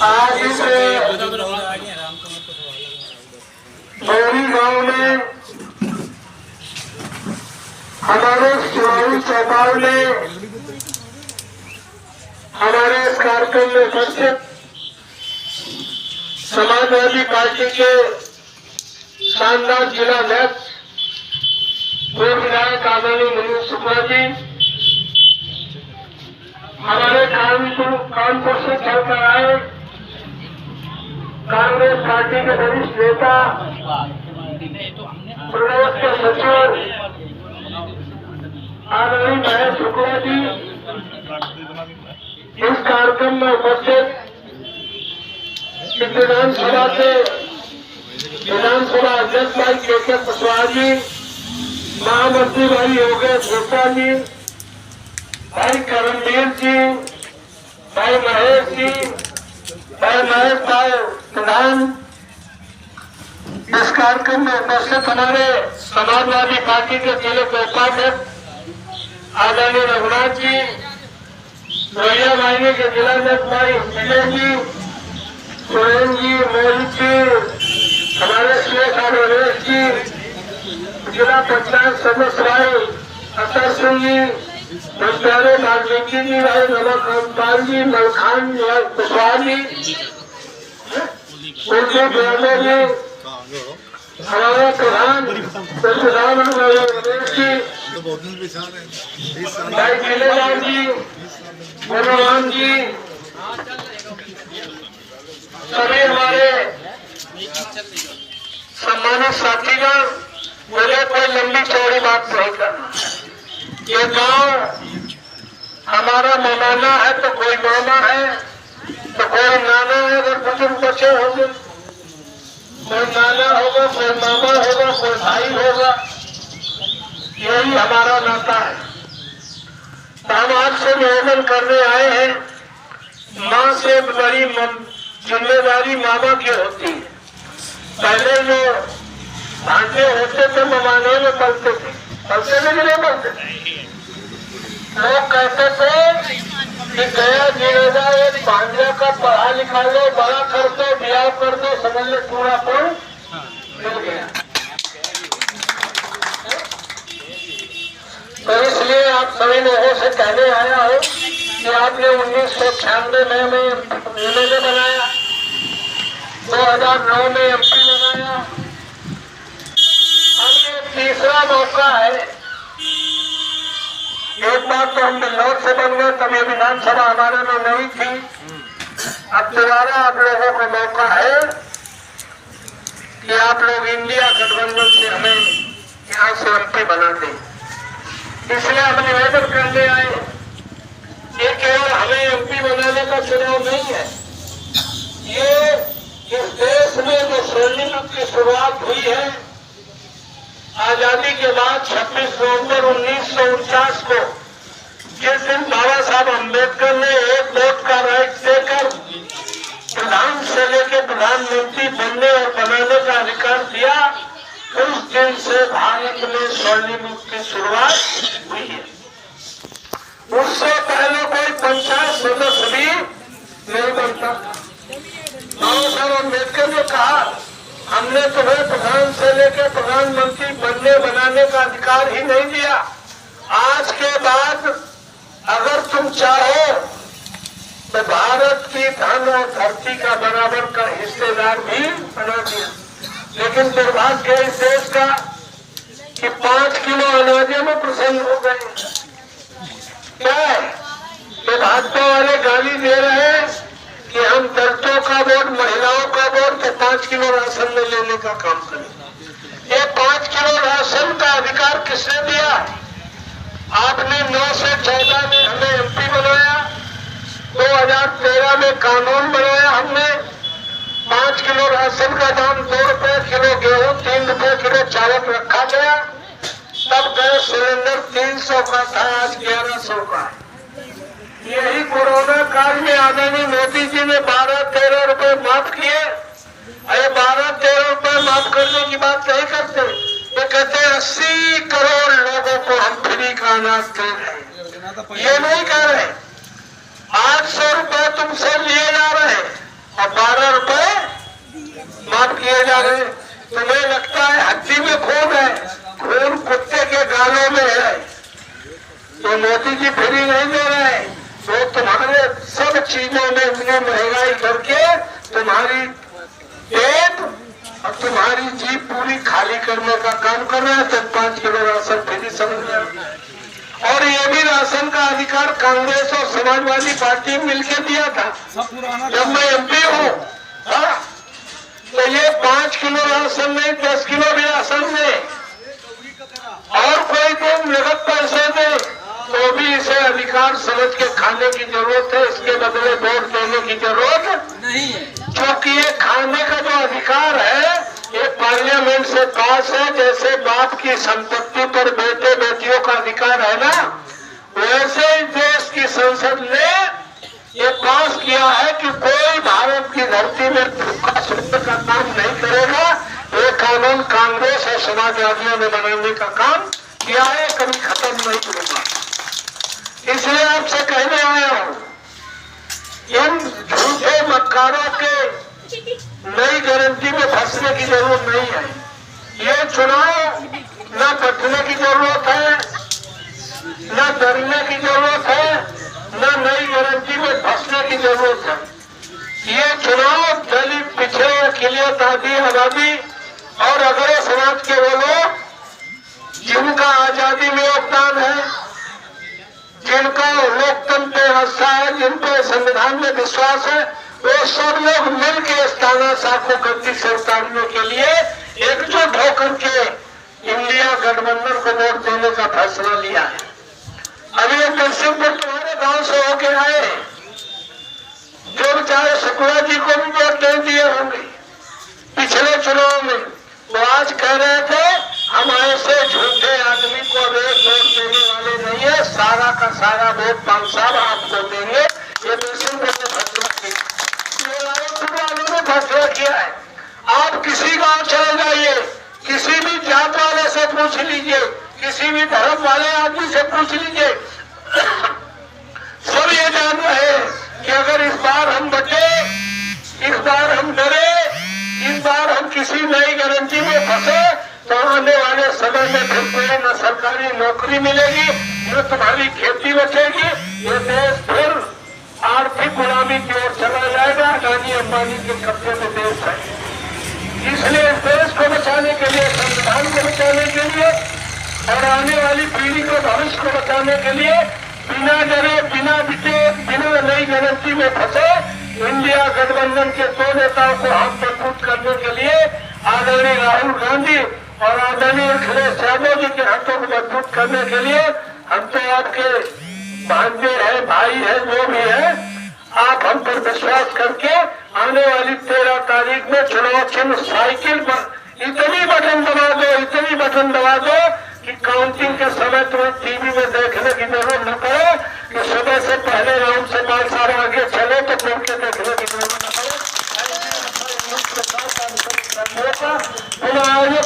आज इस बौरी गांव में हमारे चुनावी चौपाल में हमारे इस कार्यक्रम में उपस्थित समाजवादी पार्टी के शानदार जिला अध्यक्ष पूर्व विधायक आदरणीय मनोज शुक्ला जी, हमारे कानपुर से चलकर आए कांग्रेस पार्टी के वरिष्ठ नेता प्रदेश के सचिव आदरणीय महेश शुक्ला जी, इस कार्यक्रम में उपस्थित विधानसभा अध्यक्ष भाई के कुशवाहा जी, महामंत्री भाई योगेश गुप्ता जी, भाई करमवीर जी, भाई महेश जी, भाई महेश भाई प्रधान, इस कार्यक्रम में उपस्थित हमारे समाजवादी पार्टी के जिले के उपाध्यक्ष आदरणीय रघुनाथ जी, लोहिया वाहिनी के जिलाध्यक्ष भाई विजय जी, सुरेंद्र जी, मोहित जी, हमारे शेख नरेश जी, जिला पंचायत सदस्य भाई अतर सिंह जी, प्यारे वाल्मीकि जी, भाई नमक रामपाल जी, मलखान कुशवाहा जी, कुलदीप यादव जी, हमारे प्रधान रमेश जी, भाई जिलेलाल जी, मनोहर जी, सभी हमारे सम्मानित साथीगण, मुझे कोई लंबी चौड़ी बात नहीं करना। ये गांव हमारा मनाना है तो कोई मामा है तो कोई नाना है, अगर बुजुर्ग बच्चे होंगे कोई नाना होगा, कोई मामा होगा, कोई भाई होगा, यही हमारा नाता है। तो हम आपसे निवेदन करने आए हैं, माँ से बड़ी जिम्मेदारी मामा की होती है। पहले जो भांजे होते थे ममाने में पलते थे, पलते थे कि नहीं पलते? लोग कहते थे कि गया जिलेगा एक भांजा का पढ़ा लिखा लो, बड़ा कर दो, ब्याह कर दो, समझ लो पूरा पुल मिल गया। तो इसलिए आप सभी लोगों से कहने आया हूँ कि आपने 1996 में एमएलए बनाया, 2009 में एमपी बनाया, अब ये तीसरा मौका है। एक बार तो हम बिल्लौर से बन गए, तब ये विधानसभा हमारे में नहीं थी। अब दोबारा आप लोगों को मौका है कि आप लोग इंडिया गठबंधन से हमें यहाँ से एमपी बना दें। इसलिए हम निवेदन करने आए, ये केवल हमें एमपी बनाने का चुनाव नहीं है, ये इस देश में जो स्वर्णिम की शुरुआत हुई है आजादी के बाद 26 नवंबर 1949 को, जिस दिन बाबा साहब अम्बेडकर ने एक वोट का राइट देकर प्रधान से लेकर प्रधानमंत्री बनने और बनाने का अधिकार दिया, उस दिन से भारत में स्वर्णिम की शुरुआत हुई है। उससे पहले कोई पंचायत सदस्य भी नहीं बनता। बाबा साहब अम्बेडकर ने कहा, हमने तुम्हें प्रधान से लेकर प्रधानमंत्री बनने बनाने का अधिकार ही नहीं दिया, आज के बाद अगर तुम चाहो तो भारत की धन और धरती का बराबर का हिस्सेदार भी बना दिया। लेकिन दुर्भाग्य इस देश का कि 5 किलो अनाजे में प्रसन्न हो गए। क्या है तो भाजपा वाले गाली दे रहे हैं कि हम दलितों का वोट, महिलाओं का वोट तो 5 किलो राशन में लेने का काम करें। ये 5 किलो राशन का अधिकार किसने दिया? आपने 9 से 14 में हमें एमपी बनाया, 2013 में कानून बनाया, हमने 5 किलो राशन का दाम 2 रुपए किलो गेहूं, 3 रुपए किलो चावल रखा गया। तब गैस सिलेंडर 300 का था, आज 1100 का है। यही कोरोना काल में आदरणीय मोदी जी ने 12-13 रुपए माफ किए। अरे 12-13 रुपए माफ करने की बात नहीं करते, वो कहते 80 करोड़ लोगों को हम फ्री का अनाज दे रहे हैं। ये नहीं कह रहे 800 रुपए तुमसे लिए जा रहे हैं ले जा रहे हैं। तुम्हें लगता है हड्डी में खून है, खून कुत्ते के गालों में है। तो मोदी जी फ्री नहीं दे रहे, तो तुम्हारे सब चीजों में इतनी महंगाई करके तुम्हारी पेट और तुम्हारी जीप पूरी खाली करने का काम कर रहे हैं। तो 5 किलो राशन फ्री समझ रहे। और ये भी राशन का अधिकार कांग्रेस और समाजवादी पार्टी मिलकर दिया था जब मैं एमपी हूँ। तो ये 5 किलो राशन नहीं, 10 किलो भी राशन दे और कोई तो नगद पैसे दे, तो भी इसे अधिकार समझ के खाने की जरूरत है। इसके बदले वोट देने की जरूरत नहीं है, क्योंकि ये खाने का जो अधिकार है ये पार्लियामेंट से पास है। जैसे बाप की संपत्ति पर बेटे बेटियों का अधिकार है ना, वैसे ही देश की संसद ने ये पास किया है कि कोई भारत की धरती में भूखा सोने का काम नहीं करेगा। ये कानून कांग्रेस और समाजवादियों ने बनाने का काम किया है, कभी खत्म नहीं होगा। इसलिए आपसे कहने आया हूँ, इन झूठे मक्कारों के नई गारंटी में फंसने की जरूरत नहीं है। ये चुनाव न बचने की जरूरत है, न डरने की जरूरत है, न नई गारंटी में फंसने की जरूरत है। ये चुनाव दलित, पिछड़े, अकिलियत, आदि, आबादी और अगड़े समाज के वो लोग जिनका आजादी में योगदान है, जिनका लोकतंत्र पे आस्था है, जिन पे संविधान में विश्वास है, वो सब लोग मिलकर इस तानाशाह को गद्दी से उतारने के लिए एकजुट होकर के इंडिया गठबंधन को वोट देने का फैसला लिया है। अभी नरसिंहपुर तुम्हारे गांव से होके आए, जो बेचारे शुक्ला जी को भी वोट नहीं दिए होंगे पिछले चुनाव में, वो आज कह रहे थे हम ऐसे झूठे आदमी को वोट देने वाले नहीं है, सारा का सारा वोट पान साहब आपको देंगे। ये नरसिंहपुर ने फैसला किया, वालों ने फैसला किया है। आप किसी गांव चले जाइए, किसी भी जात वाले से पूछ लीजिए, किसी भी धर्म वाले आदमी से पूछ लीजिए, सब ये जान रहे हैं कि अगर इस बार हम बचे, इस बार हम डरे, इस बार हम किसी नई गारंटी में फंसे, तो आने वाले समय में फिर कोई न सरकारी नौकरी मिलेगी, न तुम्हारी खेती बचेगी। ये देश फिर आर्थिक गुलामी की ओर चला जाएगा। अडानी अंबानी के कब्जे में देश है। इसलिए इस देश को बचाने के लिए, संविधान को बचाने के लिए और आने वाली पीढ़ी को, भविष्य को बचाने के लिए बिना डरे, बिना बिटे, बिना नई गारंटी में फंसे इंडिया गठबंधन के 2 नेताओं को हाथ मजबूत करने के लिए आदरणीय राहुल गांधी और आदरणीय अखिलेश यादव जी के हाथों को मजबूत करने के लिए हम तो आपके भांजे है, भाई है, जो भी है, आप हम पर विश्वास करके आने वाली 13 तारीख में चुनाव चिन्ह साइकिल पर इतनी बटन दबा दो, इतनी बटन दबा दो कि काउंटिंग के समय तुम्हें टीवी में देखने की जरूरत न पड़े, कि सुबह से पहले राउंड से 5 साल आगे चले तो फिर के देखने की जरूरत न पड़े।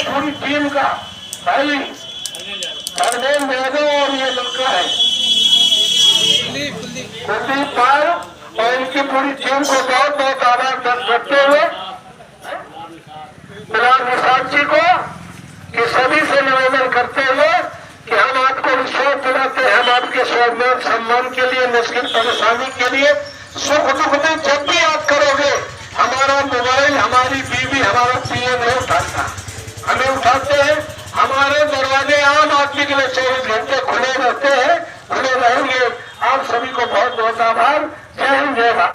पूरी टीम का भाई धर्मेंद्र यादव और ये लड़का है कुलदीप पाल और इनकी पूरी टीम को बहुत बहुत आभार व्यक्त करते हुए बिलाल निषाद जी को कि सभी से निवेदन करते हुए कि हम आपको विश्वास दिलाते हैं, हम आपके स्वाभिमान सम्मान के लिए, मुश्किल परेशानी के लिए, सुख दुख में जब भी आप करोगे, हमारा मोबाइल, हमारी बीवी, हमारा पीए नहीं उठाता, हमें उठाते हैं। हमारे दरवाजे आम आदमी के लिए 24 घंटे खुले रहते हैं, खुले रहेंगे। आप सभी को बहुत बहुत आभार। जय हिंद, जय भारत।